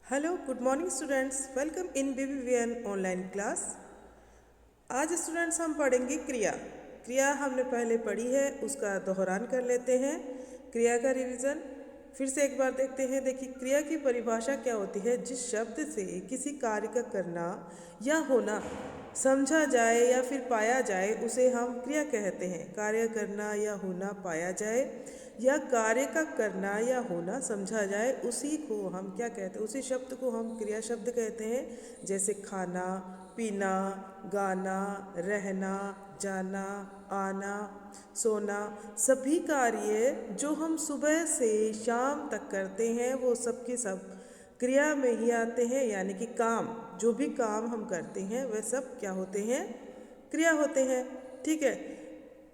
Hello good morning students, welcome in BBVN online class. आज students हम पढ़ेंगे क्रिया। क्रिया हमने पहले पढ़ी है, उसका दोहरान कर लेते हैं। क्रिया का रिवीजन फिर से एक बार देखते हैं। देखिए, क्रिया की परिभाषा क्या होती है। जिस शब्द से किसी कार्य का करना या होना समझा जाए या फिर पाया जाए उसे हम क्रिया कहते हैं। कार्य करना या होना पाया जाए या कार्य का करना या होना समझा जाए उसी को हम क्या कहते हैं, उसी शब्द को हम क्रिया शब्द कहते हैं। जैसे खाना, पीना, गाना, रहना, जाना, आना, सोना, सभी कार्य जो हम सुबह से शाम तक करते हैं वो सब के सब क्रिया में ही आते हैं। यानी कि काम, जो भी काम हम करते हैं वह सब क्या होते हैं, क्रिया होते हैं। ठीक है।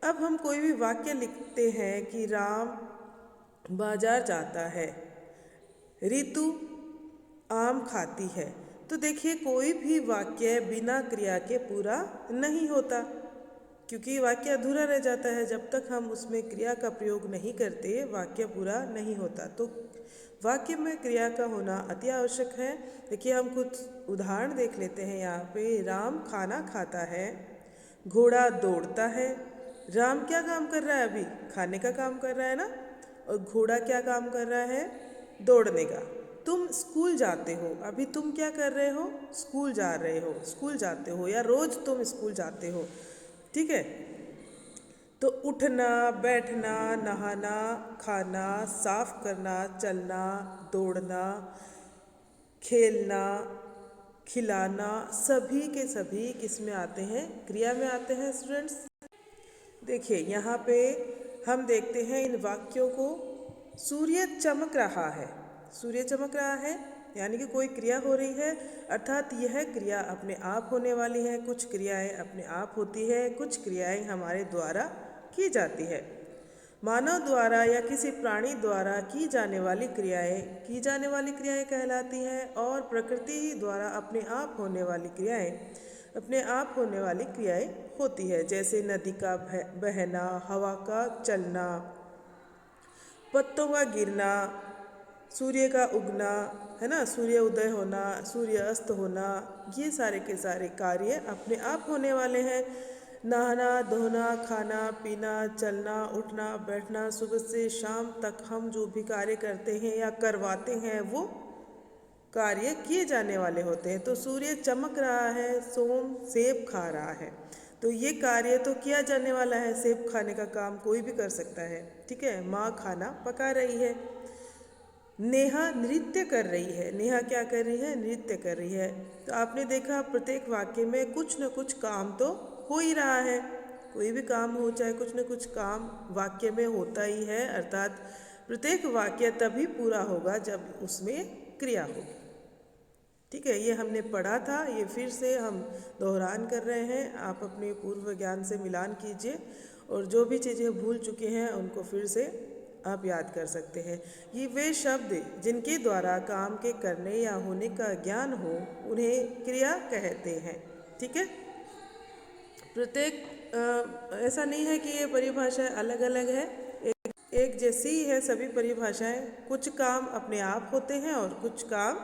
अब हम कोई भी वाक्य लिखते हैं कि राम बाजार जाता है, ऋतु आम खाती है। तो देखिए, कोई भी वाक्य बिना क्रिया के पूरा नहीं होता, क्योंकि वाक्य अधूरा रह जाता है। जब तक हम उसमें क्रिया का प्रयोग नहीं करते वाक्य पूरा नहीं होता। तो वाक्य में क्रिया का होना अति आवश्यक है। देखिए, हम कुछ उदाहरण देख लेते हैं। यहाँ पे राम खाना खाता है, घोड़ा दौड़ता है। राम क्या काम कर रहा है, अभी खाने का काम कर रहा है ना। और घोड़ा क्या काम कर रहा है, दौड़ने का। तुम स्कूल जाते हो, अभी तुम क्या कर रहे हो, स्कूल जा रहे हो, स्कूल जाते हो या रोज तुम स्कूल जाते हो। ठीक है। तो उठना, बैठना, नहाना, खाना, साफ करना, चलना, दौड़ना, खेलना, खिलाना, सभी के सभी किस में आते हैं, क्रिया में आते हैं स्टूडेंट्स। देखिए, यहाँ पे हम देखते हैं इन वाक्यों को। सूर्य चमक रहा है, सूर्य चमक रहा है यानी कि कोई क्रिया हो रही है, अर्थात यह क्रिया अपने आप होने वाली है। कुछ क्रियाएं अपने आप होती है, कुछ क्रियाएं हमारे द्वारा की जाती है। मानव द्वारा या किसी प्राणी द्वारा की जाने वाली क्रियाएं कहलाती हैं। और प्रकृति द्वारा अपने आप होने वाली क्रियाएं अपने आप होने वाली क्रियाएं होती है। जैसे नदी का बहना, हवा का चलना, पत्तों का गिरना, सूर्य का उगना, है ना, सूर्य उदय होना, सूर्य अस्त होना, ये सारे के सारे कार्य अपने आप होने वाले हैं। नहाना, धोना, खाना, पीना, चलना, उठना, बैठना, सुबह से शाम तक हम जो भी कार्य करते हैं या करवाते हैं वो कार्य किए जाने वाले होते हैं। तो सूर्य चमक रहा है, सोम सेब खा रहा है, तो ये कार्य तो किया जाने वाला है। सेब खाने का काम कोई भी कर सकता है। ठीक है। माँ खाना पका रही है। नेहा नृत्य कर रही है, नेहा क्या कर रही है, नृत्य कर रही है। तो आपने देखा प्रत्येक वाक्य में कुछ न कुछ काम तो हो ही रहा है। कोई भी काम हो, चाहे कुछ न कुछ काम वाक्य में होता ही है। अर्थात प्रत्येक वाक्य तभी पूरा होगा जब उसमें क्रिया होगी। ठीक है। ये हमने पढ़ा था, ये फिर से हम दोहरान कर रहे हैं। आप अपने पूर्व ज्ञान से मिलान कीजिए और जो भी चीज़ें भूल चुके हैं उनको फिर से आप याद कर सकते हैं। ये वे शब्द जिनके द्वारा काम के करने या होने का ज्ञान हो उन्हें क्रिया कहते हैं। ठीक है। प्रत्येक ऐसा नहीं है कि ये परिभाषाएं अलग अलग है, एक जैसी ही है सभी परिभाषाएं। कुछ काम अपने आप होते हैं और कुछ काम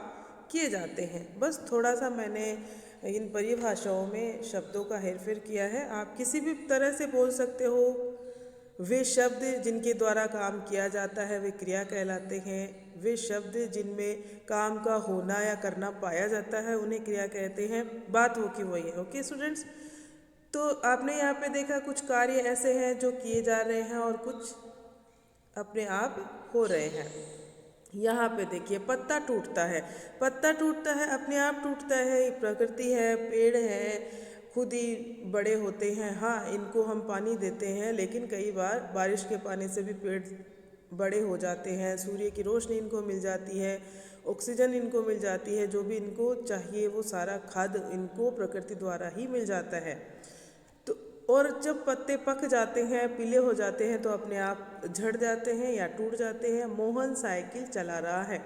किए जाते हैं। बस थोड़ा सा मैंने इन परिभाषाओं में शब्दों का हेरफेर किया है। आप किसी भी तरह से बोल सकते हो। वे शब्द जिनके द्वारा काम किया जाता है वे क्रिया कहलाते हैं। वे शब्द जिनमें काम का होना या करना पाया जाता है उन्हें क्रिया कहते हैं। बात वो की वही है। ओके स्टूडेंट्स, तो आपने यहाँ पे देखा कुछ कार्य ऐसे हैं जो किए जा रहे हैं और कुछ अपने आप हो रहे हैं। यहाँ पे देखिए, पत्ता टूटता है, पत्ता टूटता है, अपने आप टूटता है। ये प्रकृति है, पेड़ है, खुद ही बड़े होते हैं। हाँ, इनको हम पानी देते हैं, लेकिन कई बार बारिश के पानी से भी पेड़ बड़े हो जाते हैं। सूर्य की रोशनी इनको मिल जाती है, ऑक्सीजन इनको मिल जाती है, जो भी इनको चाहिए वो सारा खाद इनको प्रकृति द्वारा ही मिल जाता है। तो और जब पत्ते पक जाते हैं, पीले हो जाते हैं, तो अपने आप झड़ जाते हैं या टूट जाते हैं। मोहन साइकिल चला रहा है,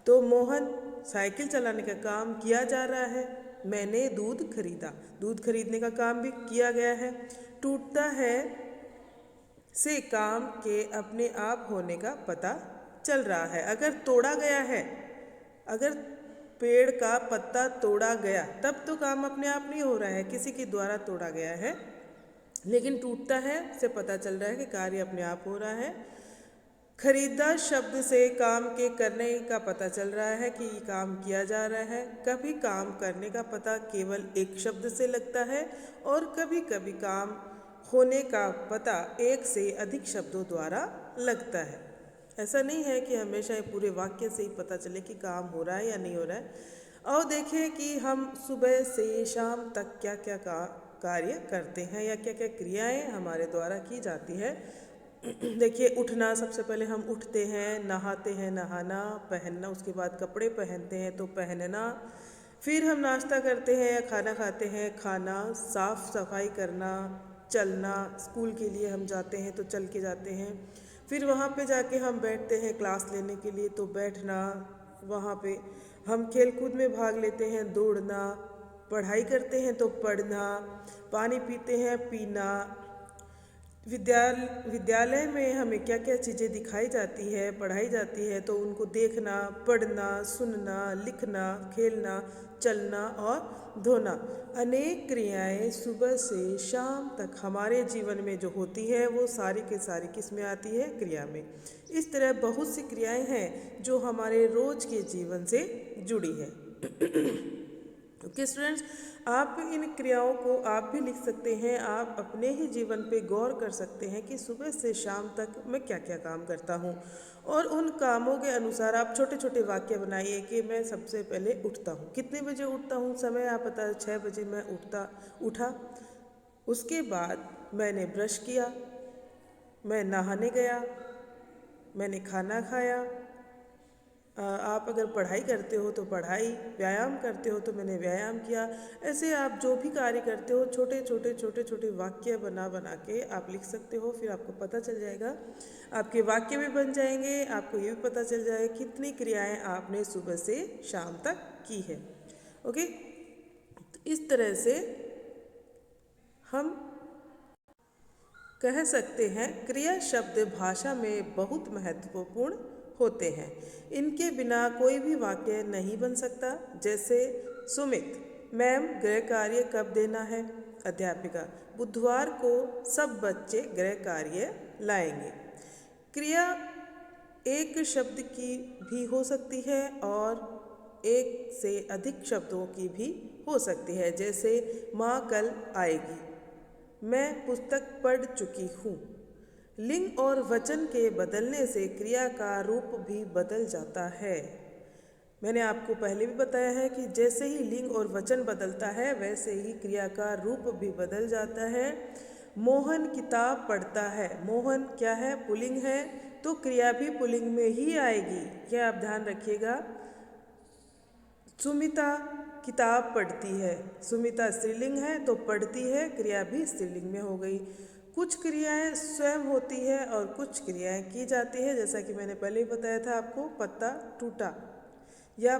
तो मोहन साइकिल चलाने का काम किया जा रहा है। मैंने दूध खरीदा, दूध खरीदने का काम भी किया गया है। टूटता है से काम के अपने आप होने का पता चल रहा है। अगर तोड़ा गया है, अगर पेड़ का पत्ता तोड़ा गया, तब तो काम अपने आप नहीं हो रहा है, किसी के द्वारा तोड़ा गया है, लेकिन टूटता है से पता चल रहा है कि कार्य अपने आप हो रहा है। खरीदा शब्द से काम के करने का पता चल रहा है कि काम किया जा रहा है। कभी काम करने का पता केवल एक शब्द से लगता है और कभी कभी काम होने का पता एक से अधिक शब्दों द्वारा लगता है। ऐसा नहीं है कि हमेशा ये पूरे वाक्य से ही पता चले कि काम हो रहा है या नहीं हो रहा है। और देखिए कि हम सुबह से शाम तक क्या क्या कार्य करते हैं या क्या क्या क्रियाएं हमारे द्वारा की जाती है। देखिए, उठना, सबसे पहले हम उठते हैं, नहाते हैं, नहाना, पहनना, उसके बाद कपड़े पहनते हैं तो पहनना, फिर हम नाश्ता करते हैं या खाना खाते हैं, खाना, साफ सफाई करना, चलना, स्कूल के लिए हम जाते हैं तो चल के जाते हैं, फिर वहाँ पे जाके हम बैठते हैं क्लास लेने के लिए तो बैठना, वहाँ पे हम खेल कूद में भाग लेते हैं, दौड़ना, पढ़ाई करते हैं तो पढ़ना, पानी पीते हैं, पीना। विद्यालय में हमें क्या क्या चीज़ें दिखाई जाती है, पढ़ाई जाती है तो उनको देखना, पढ़ना, सुनना, लिखना, खेलना, चलना और धोना। अनेक क्रियाएं सुबह से शाम तक हमारे जीवन में जो होती है वो सारी के सारी किस में आती है? क्रिया में। इस तरह बहुत सी क्रियाएं हैं जो हमारे रोज के जीवन से जुड़ी है। ओके स्टूडेंट्स, आप इन क्रियाओं को आप भी लिख सकते हैं। आप अपने ही जीवन पे गौर कर सकते हैं कि सुबह से शाम तक मैं क्या क्या काम करता हूँ, और उन कामों के अनुसार आप छोटे छोटे वाक्य बनाइए कि मैं सबसे पहले उठता हूँ, कितने बजे उठता हूँ, समय आप बता, 6 बजे मैं उठा। उसके बाद मैंने ब्रश किया, मैं नहाने गया, मैंने खाना खाया। आप अगर पढ़ाई करते हो तो पढ़ाई, व्यायाम करते हो तो मैंने व्यायाम किया। ऐसे आप जो भी कार्य करते हो छोटे छोटे वाक्य बना बना के आप लिख सकते हो। फिर आपको पता चल जाएगा, आपके वाक्य भी बन जाएंगे, आपको ये भी पता चल जाएगा कितनी क्रियाएं आपने सुबह से शाम तक की है। ओके, तो इस तरह से हम कह सकते हैं क्रिया शब्द भाषा में बहुत महत्वपूर्ण होते हैं। इनके बिना कोई भी वाक्य नहीं बन सकता। जैसे सुमित, मैम गृह कार्य कब देना है? अध्यापिका, बुधवार को सब बच्चे गृह कार्य लाएंगे। क्रिया एक शब्द की भी हो सकती है और एक से अधिक शब्दों की भी हो सकती है। जैसे माँ कल आएगी, मैं पुस्तक पढ़ चुकी हूँ। लिंग और वचन के बदलने से क्रिया का रूप भी बदल जाता है। मैंने आपको पहले भी बताया है कि जैसे ही लिंग और वचन बदलता है वैसे ही क्रिया का रूप भी बदल जाता है। मोहन किताब पढ़ता है, मोहन क्या है? पुल्लिंग है, तो क्रिया भी पुल्लिंग में ही आएगी, यह आप ध्यान रखिएगा। सुमिता किताब पढ़ती है, सुमिता स्त्रीलिंग है तो पढ़ती है, क्रिया भी स्त्रीलिंग में हो गई। कुछ क्रियाएं स्वयं होती है और कुछ क्रियाएं की जाती है। जैसा कि मैंने पहले ही बताया था आपको, पत्ता टूटा या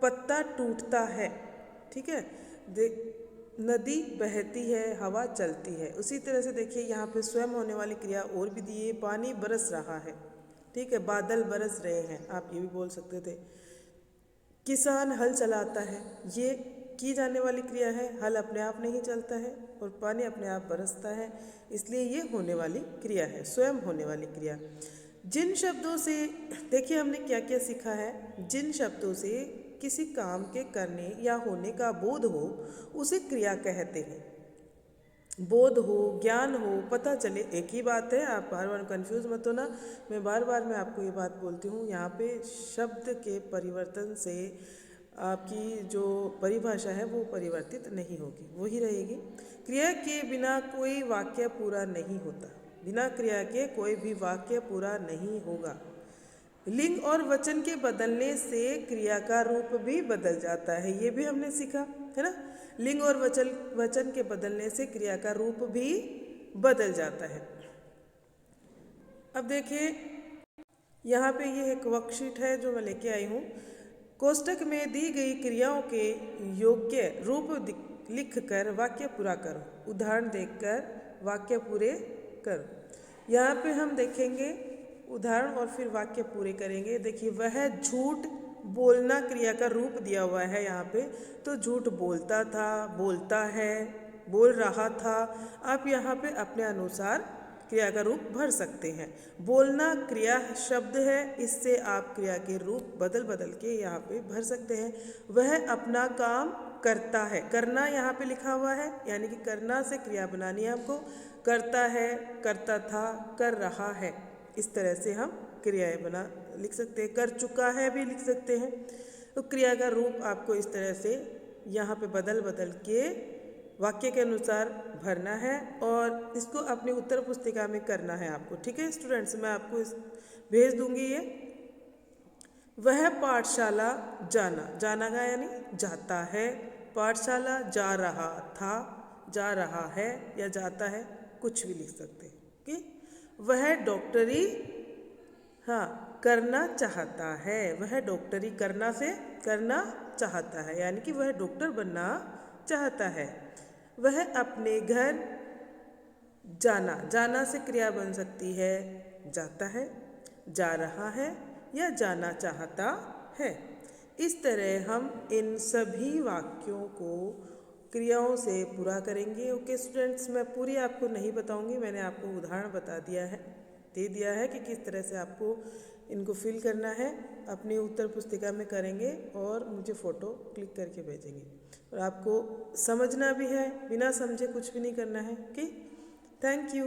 पत्ता टूटता है, ठीक है। नदी बहती है, हवा चलती है। उसी तरह से देखिए यहाँ पे स्वयं होने वाली क्रिया और भी दी है। पानी बरस रहा है, ठीक है, बादल बरस रहे हैं, आप ये भी बोल सकते थे। किसान हल चलाता है, ये की जाने वाली क्रिया है। हल अपने आप नहीं चलता है और पानी अपने आप बरसता है, इसलिए ये होने वाली क्रिया है, स्वयं होने वाली क्रिया। जिन शब्दों से, देखिए हमने क्या क्या सीखा है, जिन शब्दों से किसी काम के करने या होने का बोध हो उसे क्रिया कहते हैं। बोध हो, ज्ञान हो, पता चले, एक ही बात है। आप बार बार कंफ्यूज मत होना, मैं बार आपको ये बात बोलती हूँ। यहाँ पे शब्द के परिवर्तन से आपकी जो परिभाषा है वो परिवर्तित नहीं होगी, वही रहेगी। क्रिया के बिना कोई वाक्य पूरा नहीं होता, बिना क्रिया के कोई भी वाक्य पूरा नहीं होगा। लिंग और वचन के बदलने से क्रिया का रूप भी बदल जाता है, ये भी हमने सीखा है ना। लिंग और वचन के बदलने से क्रिया का रूप भी बदल जाता है। अब देखिए यहाँ पे ये एक वर्कशीट है जो मैं लेके आई हूँ। कोष्टक में दी गई क्रियाओं के योग्य रूप लिखकर वाक्य पूरा करो। उदाहरण देखकर वाक्य पूरे करो। यहाँ पे हम देखेंगे उदाहरण और फिर वाक्य पूरे करेंगे। देखिए, वह झूठ बोलना क्रिया का रूप दिया हुआ है यहाँ पे, तो झूठ बोलता था, बोलता है, बोल रहा था। आप यहाँ पे अपने अनुसार क्रिया का रूप भर सकते हैं। बोलना क्रिया शब्द है, इससे आप क्रिया के रूप बदल बदल के यहाँ पे भर सकते हैं। वह अपना काम करता है, करना यहाँ पे लिखा हुआ है, यानी कि करना से क्रिया बनानी है आपको। करता है, करता था, कर रहा है, इस तरह से हम क्रियाएं बना लिख सकते हैं। कर चुका है भी लिख सकते हैं। तो क्रिया का रूप आपको इस तरह से यहाँ पे बदल बदल के वाक्य के अनुसार भरना है और इसको अपनी उत्तर पुस्तिका में करना है आपको। ठीक है स्टूडेंट्स, मैं आपको भेज दूंगी ये। वह पाठशाला जाना, जाना का यानी जाता है। पाठशाला जा रहा था, जा रहा है या जाता है, कुछ भी लिख सकते हैं कि वह डॉक्टरी, हाँ, करना चाहता है। वह डॉक्टरी करना से करना चाहता है, यानी कि वह डॉक्टर बनना चाहता है। वह अपने घर जाना, जाना से क्रिया बन सकती है जाता है, जा रहा है या जाना चाहता है। इस तरह हम इन सभी वाक्यों को क्रियाओं से पूरा करेंगे। ओके स्टूडेंट्स, मैं पूरी आपको नहीं बताऊंगी, मैंने आपको उदाहरण दे दिया है कि किस तरह से आपको इनको फिल करना है। अपनी उत्तर पुस्तिका में करेंगे और मुझे फ़ोटो क्लिक करके भेजेंगे। और आपको समझना भी है, बिना समझे कुछ भी नहीं करना है। Okay, thank you.